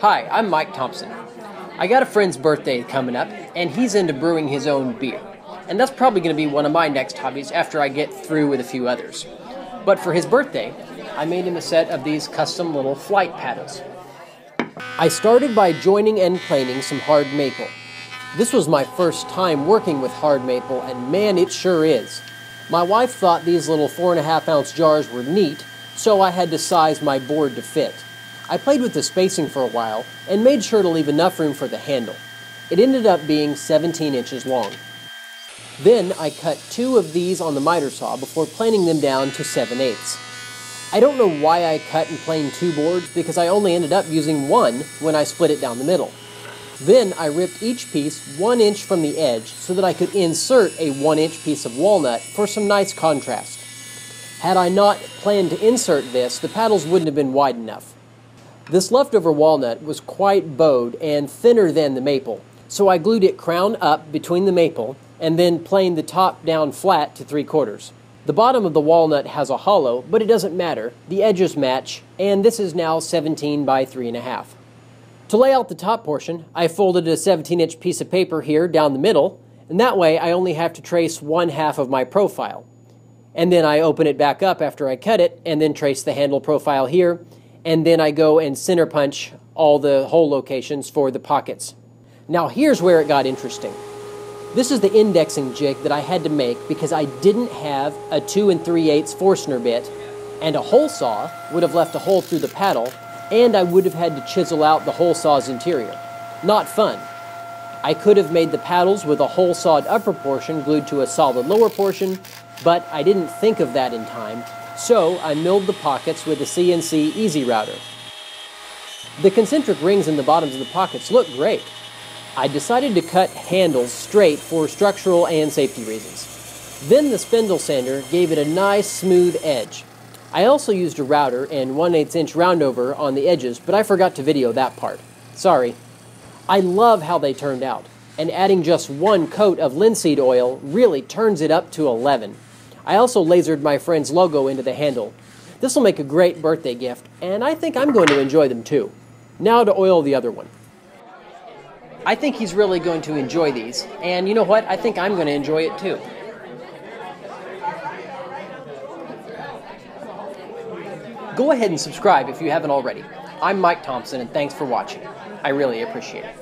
Hi, I'm Mike Thompson. I got a friend's birthday coming up, and he's into brewing his own beer. And that's probably going to be one of my next hobbies after I get through with a few others. But for his birthday, I made him a set of these custom little flight paddles. I started by joining and planing some hard maple. This was my first time working with hard maple, and man, it sure is. My wife thought these little 4.5-ounce jars were neat, so I had to size my board to fit. I played with the spacing for a while and made sure to leave enough room for the handle. It ended up being 17 inches long. Then I cut 2 of these on the miter saw before planing them down to 7/8. I don't know why I cut and planed 2 boards because I only ended up using 1 when I split it down the middle. Then I ripped each piece 1 inch from the edge so that I could insert a 1-inch piece of walnut for some nice contrast. Had I not planned to insert this, the paddles wouldn't have been wide enough. This leftover walnut was quite bowed and thinner than the maple, so I glued it crown up between the maple and then planed the top down flat to 3/4. The bottom of the walnut has a hollow, but it doesn't matter. The edges match, and this is now 17 by 3.5. To lay out the top portion, I folded a 17-inch piece of paper here down the middle, and that way I only have to trace 1/2 of my profile. And then I open it back up after I cut it, and then trace the handle profile here, and then I go and center punch all the hole locations for the pockets. Now here's where it got interesting. This is the indexing jig that I had to make because I didn't have a 2 3/8 Forstner bit, and a hole saw would have left a hole through the paddle, and I would have had to chisel out the hole saw's interior. Not fun. I could have made the paddles with a hole sawed upper portion glued to a solid lower portion, but I didn't think of that in time, so I milled the pockets with a CNC Easy Router. The concentric rings in the bottoms of the pockets look great. I decided to cut handles straight for structural and safety reasons. Then the spindle sander gave it a nice smooth edge. I also used a router and 1/8 inch roundover on the edges, but I forgot to video that part. Sorry. I love how they turned out, and adding just 1 coat of linseed oil really turns it up to 11. I also lasered my friend's logo into the handle. This will make a great birthday gift, and I think I'm going to enjoy them too. Now to oil the other one. I think he's really going to enjoy these, and you know what? I think I'm going to enjoy it too. Go ahead and subscribe if you haven't already. I'm Mike Thompson, and thanks for watching. I really appreciate it.